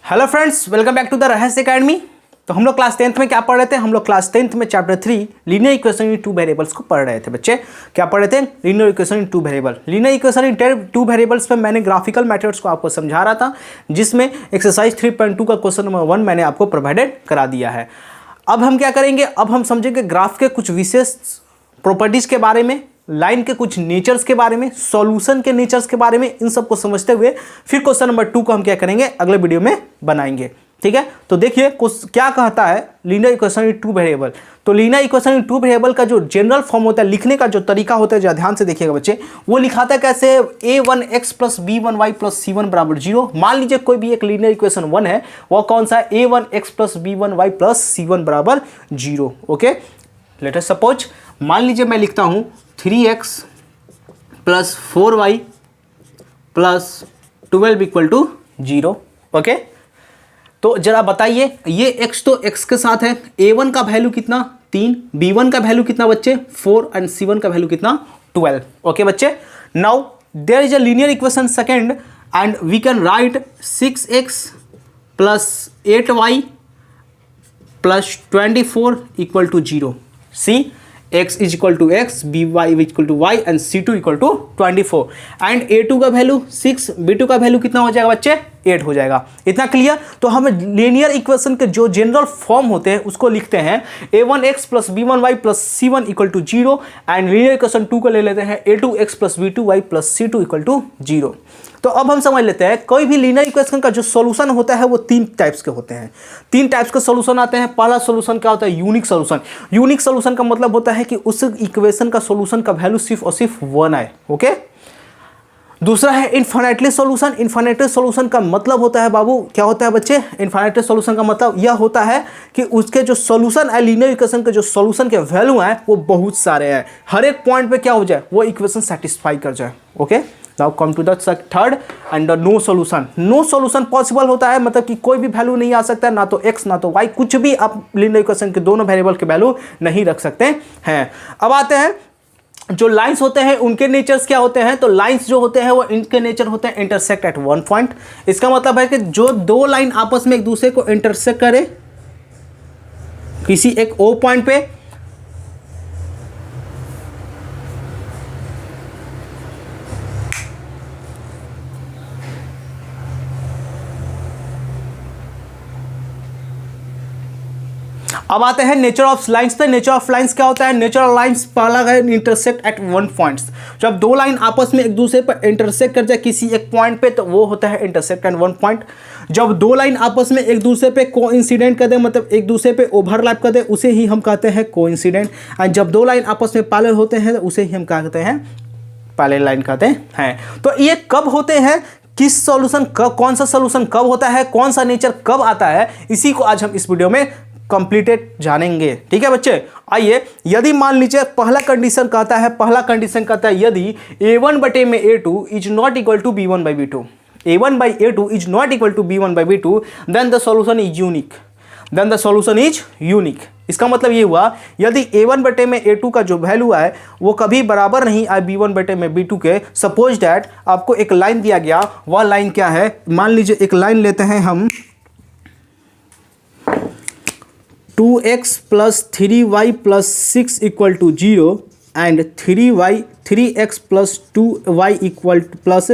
Hello friends, welcome back to the Rahasya academy. तो हम लोग क्लास 10th में क्या पढ़ रहे थे? हम लोग क्लास 10th में chapter 3 linear equation in two variables को पढ़ रहे थे। बच्चे क्या पढ़ रहे थे? Linear equation in two variable. Linear equation in two variables पे मैंने ग्राफिकल मेथड्स को आपको समझा रहा था, जिसमें एक्सरसाइज 3.2 का क्वेश्चन नंबर 1 मैंने आपको प्रोवाइडेड करा दिया है। अब हम क्या करेंगे? अब हम समझेंगे ग्राफ के कुछ विशेष प्रॉपर्टीज के बारे में, लाइन के कुछ नेचर्स के बारे में, सॉल्यूशन के नेचर्स के बारे में। इन सब को समझते हुए फिर क्वेश्चन नंबर 2 को हम क्या करेंगे? अगले वीडियो में बनाएंगे। ठीक है, तो देखिए क्या कहता है linear equation in two variable. तो linear equation in two variable का जो जनरल फॉर्म होता है, लिखने का जो तरीका होता है, जो ध्यान से देखिएगा बच्चे, वो लिखाता है कैसे? a1x plus b1y plus c1 बराबर 0। मान लीजिए कोई भी एक लीनियर इक्वेशन 1 है, वो कौन सा है? a1x plus b1y plus c1 बराबर 0। ओके, लेट अस सपोज, मान लीजिए मैं लिखता हूं 3x plus 4y plus 12 equal to 0। Okay, तो जरा बताइए, ये x तो x के साथ है, a1 का वैल्यू कितना? 3, b1 का वैल्यू कितना बच्चे? 4 एंड c1 का वैल्यू कितना? 12। ओके बच्चे, now there is a linear equation second and we can write 6x plus 8y plus 24 equal to 0। See x is equal to x, by equal to y and c2 equal to 24 and a2 का value 6, b2 का value कितना हो जाएगा बच्चे? 8 हो जाएगा। इतना clear? तो हम लीनियर इक्वेशन के जो जनरल फॉर्म होते हैं उसको लिखते हैं a1x plus b1y plus c1 equal to 0 and linear equation 2 को ले लेते हैं a2x plus b2y plus c2 equal to 0। तो अब हम समझ लेते हैं, कोई भी लीनियर इक्वेशन का जो सॉल्यूशन होता है वो 3 टाइप्स के होते हैं। 3 टाइप्स के सॉल्यूशन आते हैं। पहला सॉल्यूशन क्या होता है? Unique solution. यूनिक सॉल्यूशन का मतलब होता है कि उस इक्वेशन का सॉल्यूशन का वैल्यू सिर्फ और सिर्फ 1 आए। ओके, दूसरा है इनफाइनाइटली सॉल्यूशन। इनफाइनाइटली सॉल्यूशन का मतलब होता है बाबू, क्या होता है बच्चे? इनफाइनाइटली सॉल्यूशन का मतलब यह होता है कि उसके जो सॉल्यूशन है, लीनियर इक्वेशन के जो सॉल्यूशन के वैल्यू हैं वो बहुत सारे हैं, हर एक पॉइंट पे क्या हो जाए? वो इक्वेशन सेटिस्फाई कर जाए। Okay, now come to the third and no solution. No solution possible होता है, मतलब कि कोई भी वैल्यू नहीं आ सकता है, ना तो x ना तो y, कुछ भी आप लीनियर इक्वेशन के दोनों वेरिएबल के वैल्यू नहीं रख सकते हैं। अब आते हैं जो लाइंस होते हैं उनके नेचर्स क्या होते हैं? तो लाइंस जो होते हैं वो इनके नेचर होते हैं इंटरसेक्ट एट वन पॉइंट। इसका मतलब है कि जो दो लाइन आपस में एक दूसरे को इंटरसेक्ट करे किसी एक ओ पॉइंट पे, अब आते हैं नेचर ऑफ लाइंस पे। नेचर ऑफ लाइंस क्या होता है? नेचर ऑफ लाइंस पहला है इंटरसेक्ट एट वन पॉइंट्स। जब दो लाइन आपस में एक दूसरे पर इंटरसेक्ट कर जाए किसी एक पॉइंट पे, तो वो होता है इंटरसेक्ट एट वन पॉइंट। जब दो लाइन आपस में एक दूसरे पे कोइंसिडेंट कर दे, मतलब एक दूसरे पे ओवरलैप कर दे, उसे ही हम कहते हैं कोइंसिडेंट। एंड जब दो लाइन आपस में पैरेलल होते हैं तो उसे ही हम क्या कहते हैं? पैरेलल लाइन कहते हैं। तो ये कब होते हैं? किस सॉल्यूशन कब, कौन सा सॉल्यूशन कब होता है, कौन सा नेचर कब आता है, इसी को आज हम इस वीडियो में कंप्लीटेड जानेंगे। ठीक है बच्चे, आइए, यदि मान लीजिए पहला कंडीशन कहता है यदि a1 बटे में a2 is not equal to b1 by b2, a1 by a2 is not equal to b1 by b2, then the solution is unique. इसका मतलब ये हुआ, यदि a1 बटे में a2 का जो वैल्यू है वो कभी बराबर नहीं आए b1 बटे में b2 के। सपोज डैट आपको एक लाइन दिया गया, वह लाइन क्या है? मान लीजिए एक लाइन लेते हैं हम 2x plus 3y plus 6 equal to 0 and 3x plus 2y equal plus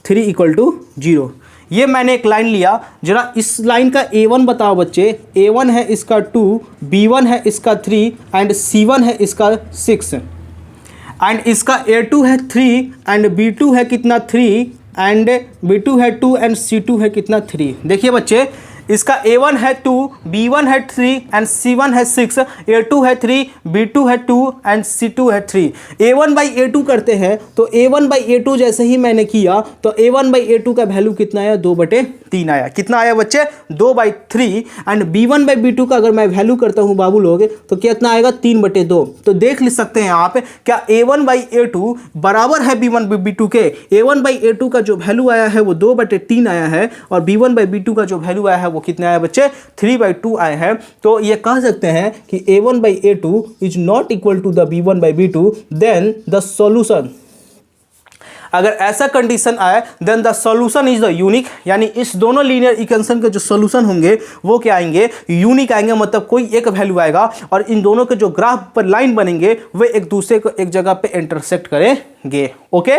3 equal to 0। ये मैंने एक लाइन लिया, जरा इस लाइन का a1 बताओ बच्चे। a1 है इसका 2, b1 है इसका 3 एंड c1 है इसका 6 एंड इसका a2 है 3 एंड b2 है कितना? 3 एंड b2 है 2 एंड c2 है कितना? 3। देखिए बच्चे, इसका a1 है 2, b1 है 3 एंड c1 है 6, a2 है 3, b2 है 2 एंड c2 है 3। a1 बाई a2 करते हैं, तो a1 बाई a2 जैसे ही मैंने किया तो a1 बाई a2 का वैल्यू कितना आया? 2/3 आया। कितना आया बच्चे? 2/3। एंड b1 बाई b2 का अगर मैं वैल्यू करता हूं बाबू लोग, तो कितना आएगा? 3/2। तो देख लिख सकते हैं आप, क्या a1 बाई a2 बराबर है b1 बाई b2 के? a1 बाई a2 का जो वैल्यू आया है वो 2/3 आया है, और b1 बाई b2 का जो वैल्यू आया है वो कितने आया बच्चे? 3/2 आए हैं। तो ये कह सकते हैं कि a1 by a2 is not equal to the b1 by b2, then the solution अगर ऐसा कंडीशन आए then the solution is the unique, यानी इस दोनों लीनियर इक्वेशन के जो सॉल्यूशन होंगे वो क्या आएंगे, यूनिक आएंगे, मतलब कोई एक वैल्यू आएगा और इन दोनों के जो ग्राफ पर लाइन बनेंगे वे एक दूसरे को एक जगह पे इंटरसेक्ट करेंगे। ओके,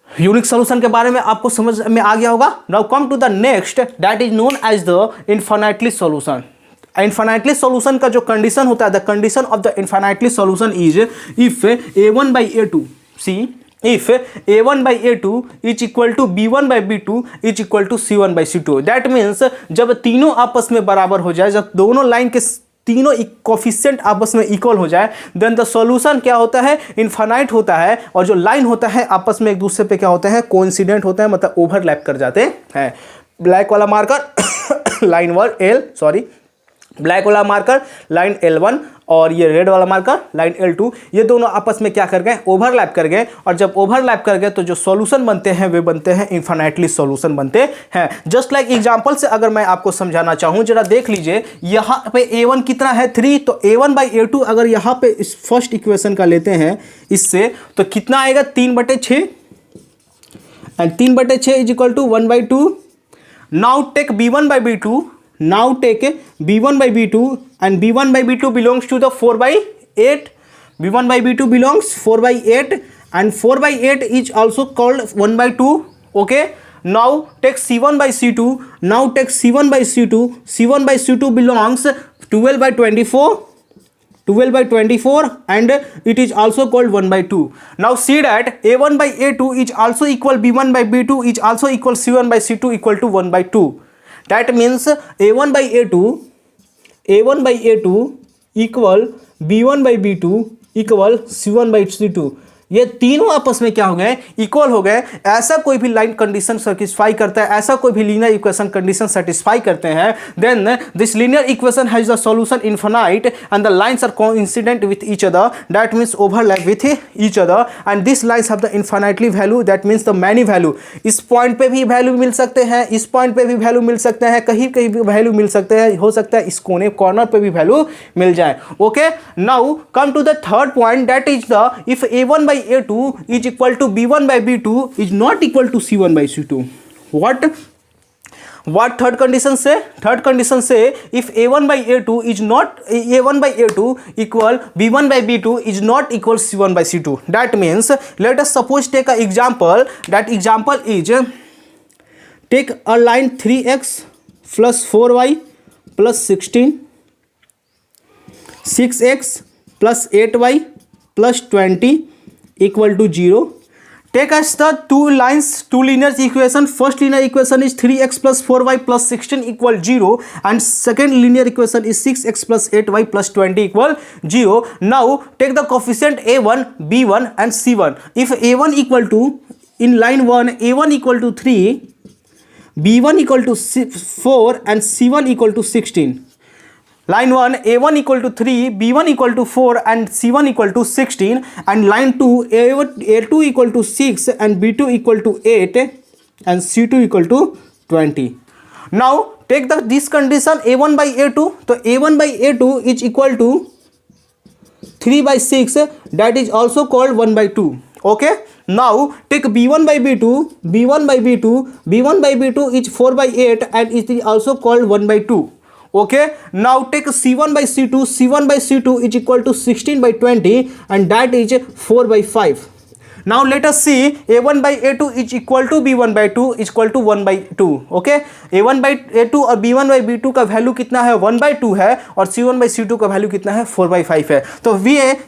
यूनिक सॉल्यूशन के बारे में आपको समझ में आ गया होगा। Now come to the next, that is known as the infinitely solution. Infinitely solution का जो कंडीशन होता है, the condition of the infinitely solution is if a1/a2, see if a1/a2 is equal to b1/b2 is equal to c1/c2, that means जब तीनों आपस में बराबर हो जाए, जब दोनों लाइन के तीनों कोफिशिएंट आपस में इक्वल हो जाए, देन द सॉल्यूशन क्या होता है, इनफाइनाइट होता है, और जो लाइन होता है आपस में एक दूसरे पे क्या होता है, कोइंसिडेंट होता है, मतलब ओवरलैप कर जाते हैं। ब्लैक वाला मार्कर लाइन ब्लैक वाला मार्कर लाइन L1 और ये रेड वाला मार्कर लाइन L2, ये दोनों आपस में क्या कर गए, ओवरलैप कर गए, और जब ओवरलैप कर गए तो जो सॉल्यूशन बनते हैं वे बनते हैं इनफाइनाइटली सॉल्यूशन बनते हैं। जस्ट लाइक एग्जांपल से अगर मैं आपको समझाना चाहूँ, जरा देख लीजिए, यहाँ पे a1 कितना है 3, तो a1/a2 अगर यहाँ पे इस फर्स्ट इक्वेशन का लेते हैं इससे, तो कितना आएगा 3/6, and 3/6 is equal to 1/2। Now take b1/b2, now take b1/b2 and b1/b2 belongs to the 4/8, b1/b2 belongs 4/8 and 4/8 is also called 1/2. Okay, now take c1/c2, now take c1/c2, c1/c2 belongs 12/24, 12/24 and it is also called 1/2. Now see that a1/a2 is also equal b1/b2 is also equal c1/c2 equal to 1/2. That means a1/a2 equal b1/b2 equal c1/c2, ये तीनों आपस में क्या हो गए, equal हो गए। ऐसा कोई भी लाइन कंडीशन सेटिस्फाई करता है, ऐसा कोई भी लीनियर इक्वेशन कंडीशन सेटिस्फाई करते हैं, then this linear equation has the solution infinite and the lines are coincident with each other, that means overlap with each other, and this lines have the infinitely value, that means the many value. इस point पे भी value मिल सकते हैं, इस point पे भी value मिल सकते हैं, कहीं कहीं भी वैल्यू मिल सकते हैं, हो सकता है इस कोने कॉर्नर पे भी वैल्यू मिल जाए। Okay, now come to the third point, that is the if a1/a2 is equal to b1/b2 is not equal to c1/c2. What third condition say? Third condition say if a1/a2 is not a1/a2 equal b1/b2 is not equal c1/c2. That means let us suppose take an example. That example is take a line 3x plus 4y plus 16, 6x plus 8y plus 20 equal to 0. Take us the two linear equation. First linear equation is 3x plus 4y plus 16 equal 0, and second linear equation is 6x plus 8y plus 20 equal 0. Now take the coefficient a1, b1 and c1. If a1 equal to, in line 1 a1 equal to 3, b1 equal to 4 and c1 equal to 16. Line 1 a1 equal to 3, b1 equal to 4 and c1 equal to 16, and line 2 a2 equal to 6 and b2 equal to 8 and c2 equal to 20. Now take this condition a1/a2, so a1/a2 is equal to 3/6, that is also called 1/2. Okay, now take b1/b2, b1/b2 is 4/8 and it is also called 1/2. Okay, now take c1/c2, c1/c2 is equal to 16/20 and that is 4/5. Now let us see a1/a2 is equal to b1/2 is equal to 1/2. Okay, a1/a2 और b1/b2 का value कितना है, 1/2 है, और c1/c2 का value कितना है, 4/5 है। तो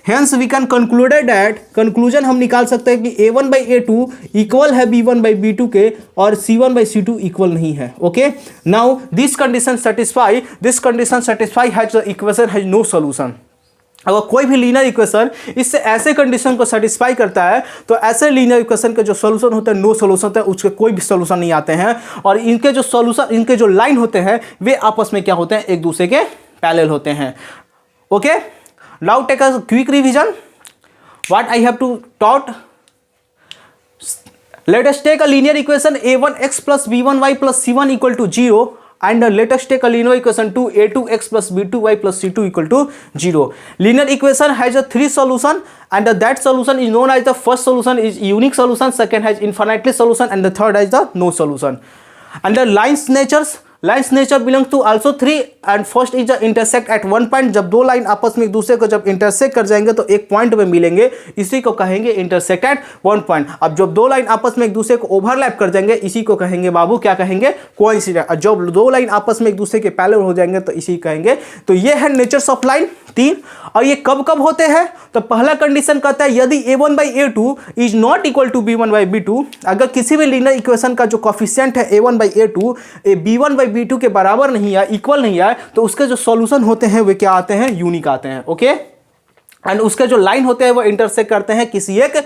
hence we can concluded that, conclusion हम निकाल सकते हैं कि a1/a2 इक्वल है b1/b2 के और c1/c2 इक्वल नहीं है। Okay, now this condition satisfy has the equation has no solution. अगर कोई भी लीनियर इक्वेशन इससे ऐसे कंडीशन को सेटिस्फाई करता है तो ऐसे लीनियर इक्वेशन के जो सॉल्यूशन होते हैं, नो सॉल्यूशन होता है, उसके कोई भी सॉल्यूशन नहीं आते हैं, और इनके जो सॉल्यूशन, इनके जो लाइन होते हैं वे आपस में क्या होते हैं, एक दूसरे के पैरेलल होते हैं। Okay, now take a quick revision what I have to taught. Let us take a linear equation a1x plus b1y plus c1 equal to 0, and let us take a linear equation to a2x plus b2y plus c2 equal to 0. Linear equation has a 3 solution and that solution is known as the first solution is unique solution, second has infinitely solution and the third has the no solution. And the lines nature belongs to also 3 and first is the intersect at one point. जब दो line आपस में एक दूसरे को जब intersect कर जाएंगे तो एक पॉइंट में मिलेंगे, इसी को कहेंगे इंटरसेक्ट एट वन पॉइंट. अब जब दो लाइन आपस में एक दूसरे को ओवरलैप कर जाएंगे इसी को कहेंगे बाबू क्या कहेंगे, कोइंसिडेंट. और जब दो लाइन आपस में एक दूसरे के पैरेलल हो जाएंगे तो इसी कहेंगे. तो ये है नेचर्स ऑफ लाइन 3. और ये कब कब होते हैं, तो पहला कंडीशन कहता है यदि a1 by a2 is not equal to b1 by b2, अगर किसी भी लीनियर इक्वेशन का जो कोफिशिएंट है a1 by a2 b1 by b2 के बराबर नहीं है, इक्वल नहीं है, तो उसके जो सॉल्यूशन होते हैं वे क्या आते हैं, यूनिक आते हैं. ओके, एंड उसके जो लाइन होते हैं वो इंटरसेक्ट करते हैं किसी एक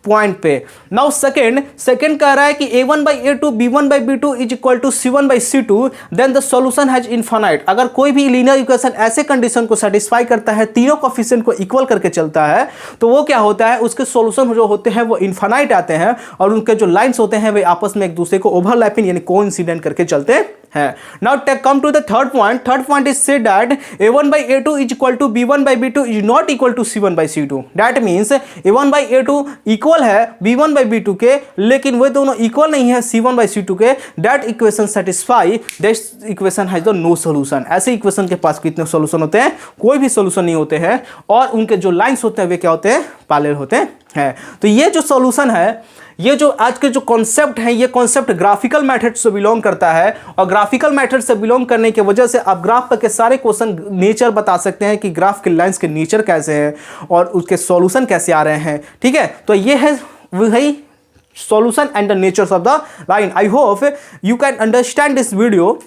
पॉइंट पे. नाउ सेकंड कह रहा है कि a1 by a2 b1 by b2 is equal to c1 by c2, then the solution has infinite. अगर कोई भी लीनियर इक्वेशन ऐसे कंडीशन को सेटिस्फाई करता है, तीनों कोफिशिएंट को इक्वल करके चलता है, तो वो क्या होता है, उसके सॉल्यूशन जो होते हैं वो इनफाइनाइट आते हैं और उनके जो लाइन्स होते हैं वे आपस में एक दूसरे को ओवरलैपिंग यानी कोइंसिडेंट करके चलते हैं. Now come to the third point. Third point is said that a1 by a2 is equal to b1 by b2 is not equal to c1 by c2. That means a1 by a2 equal है b1 by b2 के, लेकिन वे दोनों equal नहीं है c1 by c2 के. That equation satisfy, this equation has the no solution. ऐसे equation के पास कितने सॉल्यूशन होते हैं, कोई भी सॉल्यूशन नहीं होते हैं और उनके जो लाइंस होते हैं वे क्या होते हैं, पैरेलल होते हैं. तो ये जो सॉल्यूशन है, ये जो आज के जो कॉन्सेप्ट है, ये कॉन्सेप्ट ग्राफिकल मेथड से बिलोंग करता है और ग्राफिकल मेथड से बिलोंग करने की वजह से आप ग्राफ पर के सारे क्वेश्चन नेचर बता सकते हैं कि ग्राफ के लाइंस के नेचर कैसे हैं और उसके सॉल्यूशन कैसे आ रहे हैं. ठीक है, तो ये है वही solution and the natures of the line. I hope you can understand this video,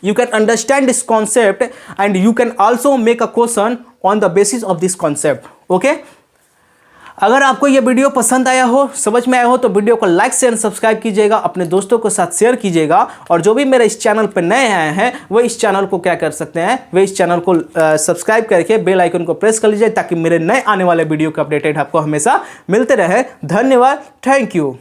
you can understand this concept and you can also make a question on the basis of this concept. Okay, अगर आपको ये video पसंद आया हो, समझ में आया हो, तो वीडियो को लाइक शेयर सब्सक्राइब कीजिएगा, अपने दोस्तों के साथ शेयर कीजिएगा. और जो भी मेरे इस चैनल पर नए आए हैं वो इस चैनल को क्या कर सकते हैं, वे इस चैनल को सब्सक्राइब करके बेल आइकन को प्रेस कर लीजिए ताकि मेरे नए आने वाले वीडियो के अपडेटेड आपको हमेशा मिलते रहे. धन्यवाद, थैंक यू.